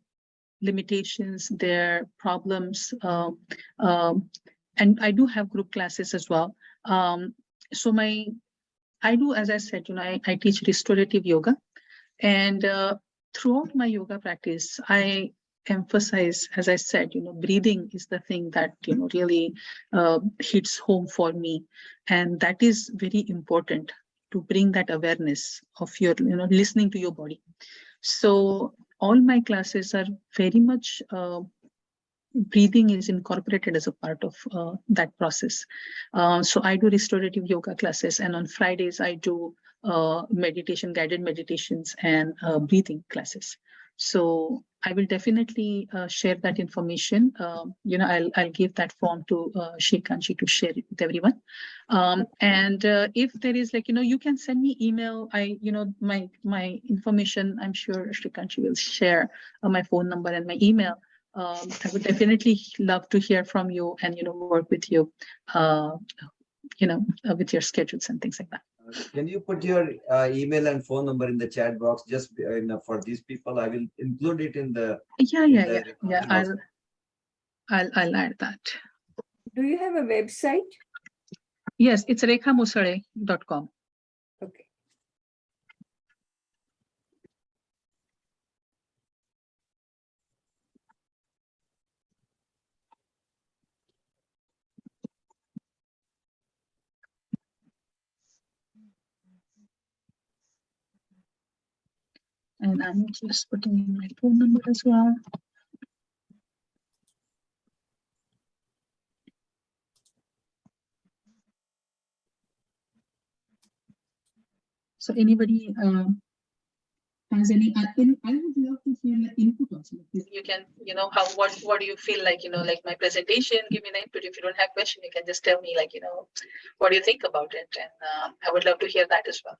limitations, their problems, and I do have group classes as well. So I do, as I said, I teach restorative yoga, and throughout my yoga practice, I emphasize, as I said, breathing is the thing that really hits home for me, and that is very important to bring that awareness of your listening to your body. So all my classes are very much breathing is incorporated as a part of that process. So I do restorative yoga classes, and on Fridays I do meditation, guided meditations, and breathing classes. So I will definitely share that information. I'll give that form to Srikanshi to share it with everyone. And if there is you can send me email. My information, I'm sure Srikanshi will share my phone number and my email. I would definitely love to hear from you and work with you, with your schedules and things like that. Can you put your email and phone number in the chat box? Just for these people, I will include it in the. Yeah. I'll add that. Do you have a website? Yes, it's rekhamusale.com. Okay. And I'm just putting in my phone number as well. So anybody has any, I would love to hear the input also. You can, what do you feel like, like my presentation, give me an input. If you don't have question, you can just tell me like, what do you think about it? And I would love to hear that as well.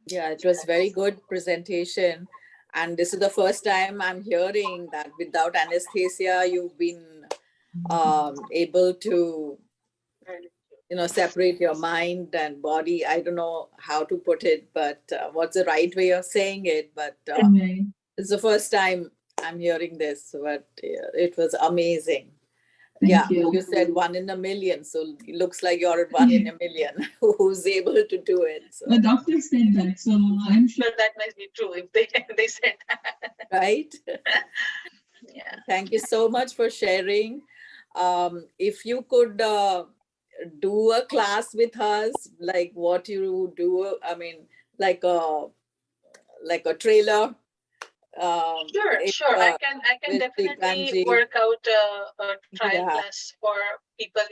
Yeah, it was very good presentation. And this is the first time I'm hearing that without anesthesia, you've been able to, separate your mind and body. I don't know how to put it, but what's the right way of saying it? But it's the first time I'm hearing this, but it was amazing. Thank you. You said 1 in a million, so it looks like you're 1 in a million who's able to do it. So. The doctor said that, so I'm sure that must be true if they said that. Right? Yeah. Thank you so much for sharing. If you could do a class with us, like what you do, I mean, like a trailer. Sure. I can definitely work out a trial class for people.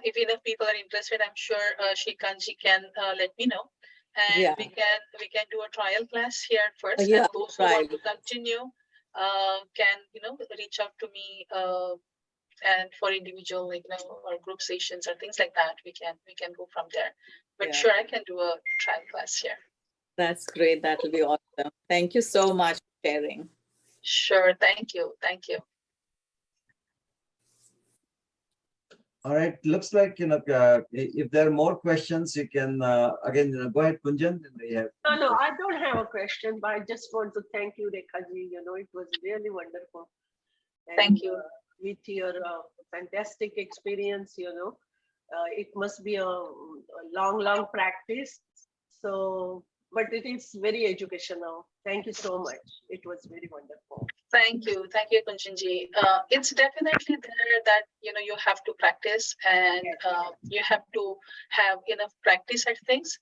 If enough people are interested, I'm sure Shikanji can let me know, and we can do a trial class here first. And those who want to continue can reach out to me. And for individual, or group sessions or things like that, we can go from there. But sure, I can do a trial class here. That's great. That will be awesome. Thank you so much for sharing. Sure. Thank you. All right. Looks like, if there are more questions, you can, again, go ahead, Kunjan. No, I don't have a question, but I just want to thank you, Rekha ji. It was really wonderful. And, thank you. With your fantastic experience, it must be a long practice. So, but it is very educational. Thank you so much. It was very wonderful. Thank you, Kunchanji. It's definitely there that you have to practice, and you have to have enough practice at things,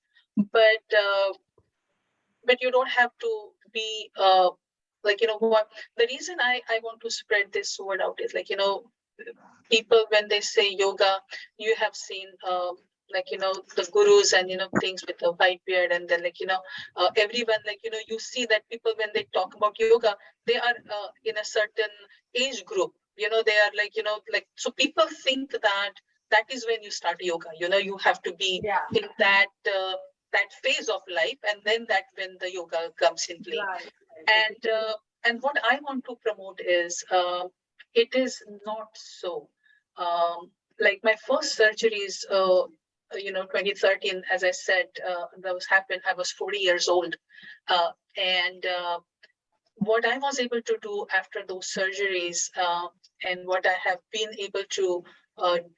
but you don't have to be what the reason I want to spread this word out is people, when they say yoga, you have seen the gurus and things with the white beard, and then everyone you see that people, when they talk about yoga, they are in a certain age group. They are so people think that is when you start yoga. You have to be in that phase of life, and then that when the yoga comes in play. And what I want to promote is it is not so. Like my first surgeries, 2013, as I said, that was happened. I was 40 years old, and what I was able to do after those surgeries, and what I have been able to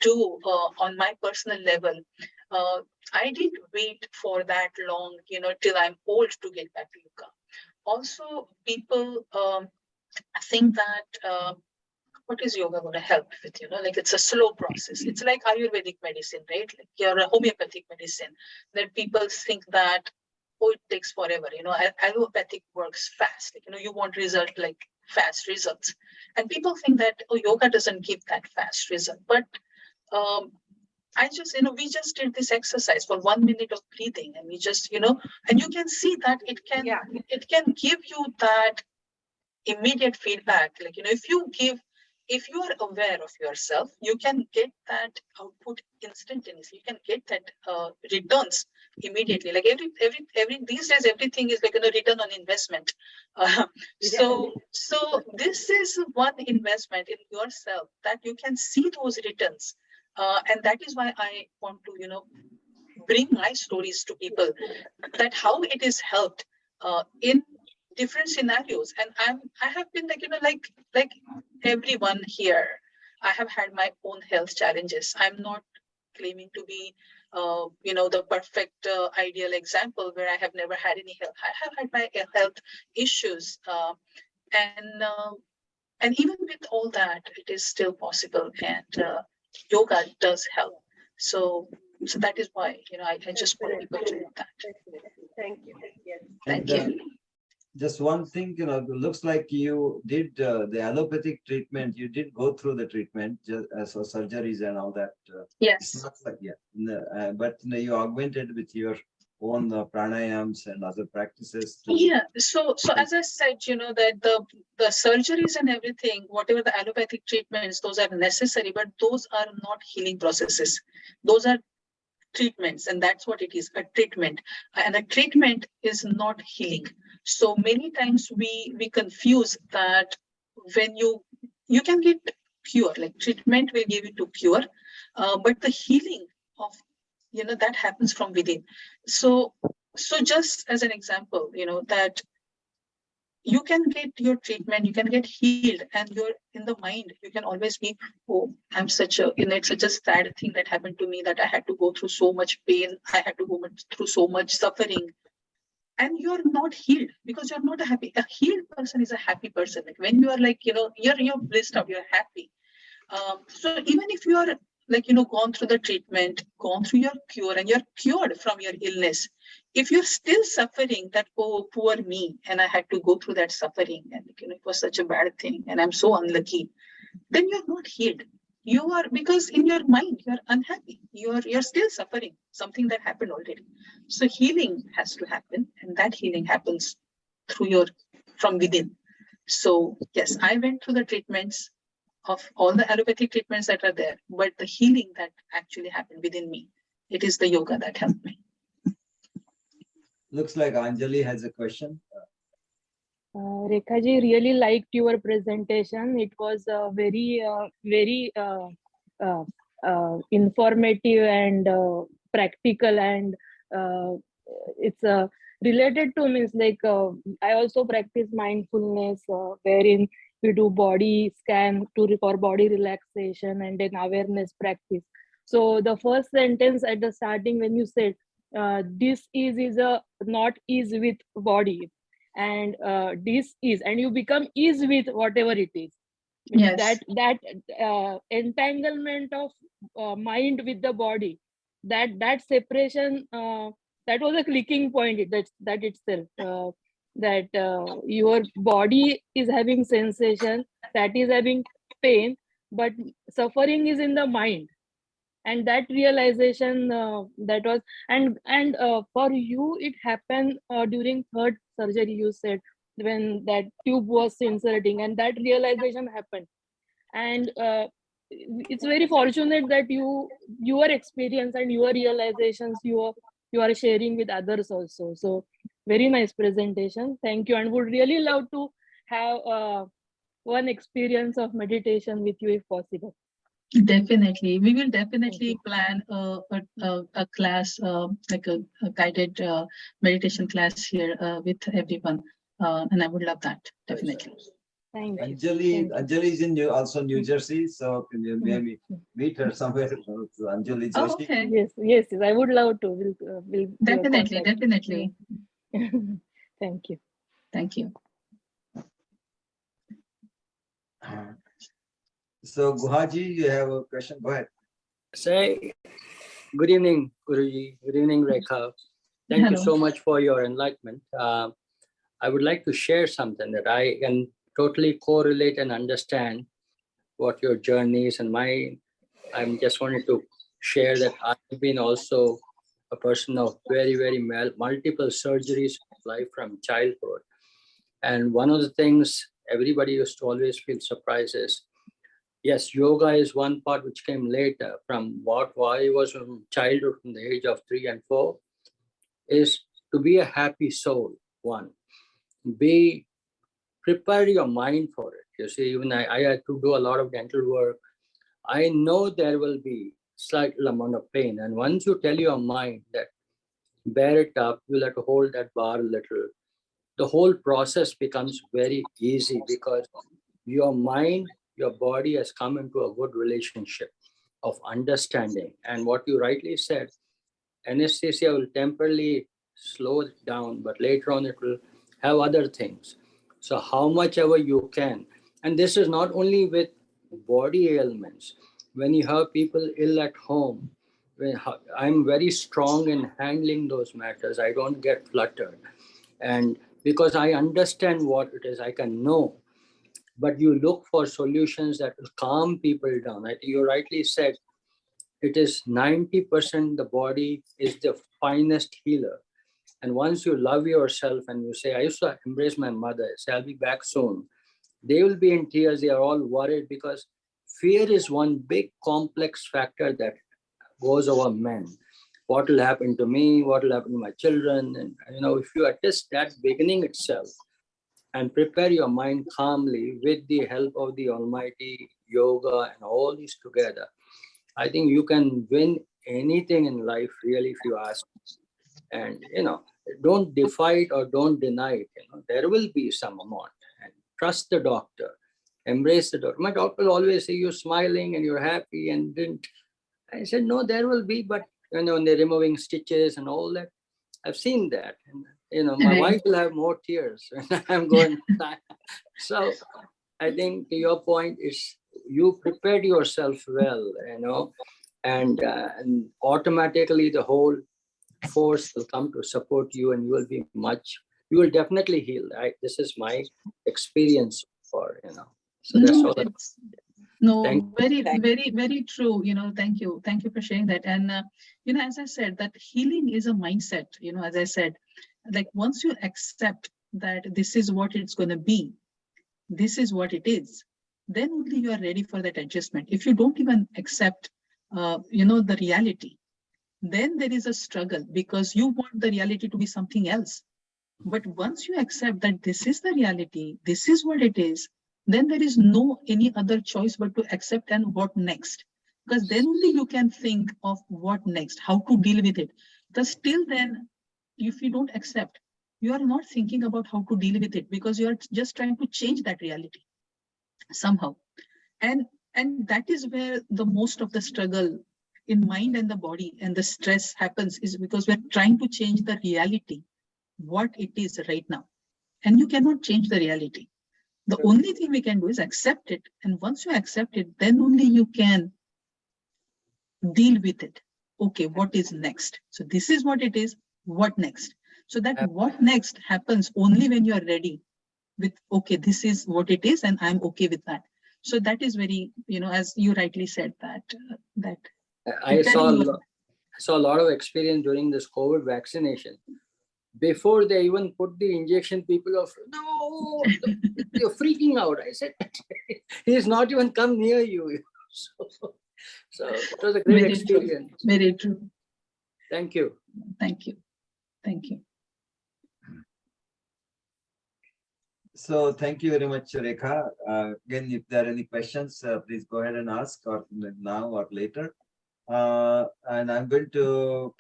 do on my personal level, I didn't wait for that long, till I'm old to get back to yoga. Also, people think that what is yoga going to help with? It's a slow process. It's like Ayurvedic medicine, right? Like your homeopathic medicine. That people think that, oh, it takes forever. Allopathic works fast. You want result like fast results, and people think that, oh, yoga doesn't give that fast result. But I just, we just did this exercise for 1 minute of breathing, and we just, and you can see that it can give you that immediate feedback. If you are aware of yourself, you can get that output instantaneously. You can get that returns immediately. Like every these days, everything is return on investment. So this is one investment in yourself that you can see those returns. And that is why I want to, bring my stories to people, that how it is helped in different scenarios. And I have been like everyone here, I have had my own health challenges. I'm not claiming to be, the perfect ideal example where I have never had any health. I have had my health issues, and even with all that, it is still possible, and yoga does help. So that is why I just want people to know that. Thank you. Yes. Thank And, you. just one thing, it looks like you did the allopathic treatment. You did go through the treatment, just so surgeries and all that. It's Yes. not like, yeah, but you augmented with your own pranayams and other practices. Yeah. So as I said, that the surgeries and everything, whatever the allopathic treatments, those are necessary, but those are not healing processes. Those are treatments, and that's what it is, a treatment. And a treatment is not healing. So many times we confuse that when you can get cure, like treatment will give you to cure, but the healing of that happens from within. So just as an example, that you can get your treatment, you can get healed, and you're in the mind, you can always be, oh, I'm such a, it's such a sad thing that happened to me, that I had to go through so much pain, I had to go through so much suffering, and you're not healed because you're not a healed person is a happy person. Like when you are like, you're blissed out, you're happy. So even if you are like, gone through the treatment, gone through your cure, and you're cured from your illness, if you're still suffering that, oh, poor me, and I had to go through that suffering, and it was such a bad thing, and I'm so unlucky, then you're not healed. You are, because in your mind, you're unhappy. You're still suffering something that happened already. So healing has to happen, and that healing happens from within. So yes, I went through the treatments of all the allopathic treatments that are there, but the healing that actually happened within me, it is the yoga that helped me. Looks like Anjali has a question. Rekha ji, really liked your presentation. It was very informative and practical, and it's related to means like I also practice mindfulness, wherein we do body scan for body relaxation and then awareness practice. So the first sentence at the starting when you said this is a not is with body, and this is, and you become is with whatever it is. Yes. That entanglement of mind with the body, that separation, that was a clicking point. That itself, that your body is having sensation, that is having pain, but suffering is in the mind. And that realization, that was, and for you it happened during third surgery, you said, when that tube was inserting, and that realization happened. And it's very fortunate that your experience and your realizations you are sharing with others also. So very nice presentation, thank you, and would really love to have one experience of meditation with you if possible. Definitely. We will definitely plan a class, like a guided meditation class here with everyone. And I would love that, definitely. Thank you. Anjali is in also New Jersey, so can you maybe meet her somewhere? Anjali Joshi. Oh, okay. Yes, I would love to. We'll Definitely. Thank you. Thank you. So Guhaji, you have a question? Go ahead. Say, good evening, Guruji. Good evening, Rekha. Thank you so much for your enlightenment. I would like to share something that I can totally correlate and understand what your journey is and mine. I'm just wanted to share that I've been also a person of very multiple surgeries in life from childhood. And one of the things everybody used to always feel surprised is, yes, yoga is one part which came later from what I was from childhood, from the age of 3 and 4, is to be a happy soul, one. Prepare your mind for it. You see, even I had to do a lot of dental work. I know there will be slight amount of pain. And once you tell your mind that bear it up, you'll have to hold that bar a little, the whole process becomes very easy because your mind, your body has come into a good relationship of understanding. And what you rightly said, anesthesia will temporarily slow it down, but later on it will have other things. So how much ever you can, and this is not only with body ailments. When you have people ill at home, I'm very strong in handling those matters. I don't get fluttered. And because I understand what it is, I can know. But you look for solutions that will calm people down. I think you rightly said, it is 90% the body is the finest healer. And once you love yourself and you say, I used to embrace my mother, say, I'll be back soon. They will be in tears. They are all worried because fear is one big complex factor that goes over men. What will happen to me? What will happen to my children? And if you attest that beginning itself and prepare your mind calmly with the help of the Almighty, yoga, and all these together, I think you can win anything in life, really, if you ask. And don't defy it or don't deny it. There will be some amount, and trust the doctor, embrace the doctor. My doctor will always say you're smiling and you're happy, and didn't. I said, no, there will be, but when they're removing stitches and all that, I've seen that. And my wife will have more tears when I'm going. So I think your point is you prepared yourself well, and automatically the whole force will come to support you, and you will definitely heal. This is my experience for, so that's all. Very true. Thank you for sharing that. And as I said, that healing is a mindset. As I said, like once you accept that this is what it's going to be, this is what it is, then only you are ready for that adjustment. If you don't even accept the reality, then there is a struggle because you want the reality to be something else. But once you accept that this is the reality, this is what it is, then there is no any other choice but to accept and what next. Because then only you can think of what next, how to deal with it. Because till then, if you don't accept, you are not thinking about how to deal with it because you are just trying to change that reality somehow. And that is where the most of the struggle in mind and the body and the stress happens, is because we're trying to change the reality, what it is right now. And you cannot change the reality. The only thing we can do is accept it. And once you accept it, then only you can deal with it. Okay, what is next? So this is what it is. What next? So that what next happens only when you are ready with, okay, this is what it is and I'm okay with that. So that is very, as you rightly said, that I saw a lot of experience during this COVID vaccination. Before they even put the injection, people are, no, you're freaking out. I said, he's not even come near you. So it was a great experience. Very true. Thank you. Thank you. Thank you. So thank you very much, Rekha. Again, if there are any questions, please go ahead and ask, or now or later. And I'm going to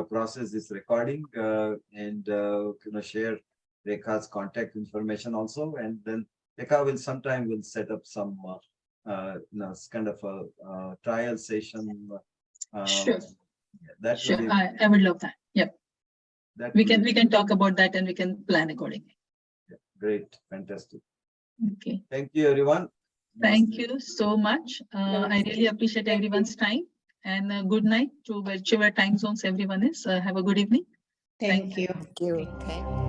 process this recording and share Rekha's contact information also, and then Rekha will set up some kind of a trial session. Sure. Sure. I would love that. Yep. We can talk about that and we can plan accordingly. Yeah, great, fantastic. Okay. Thank you, everyone. Thank you so much. I really appreciate everyone's time. And good night to whichever time zones everyone is. Have a good evening. Thank you. Thank you.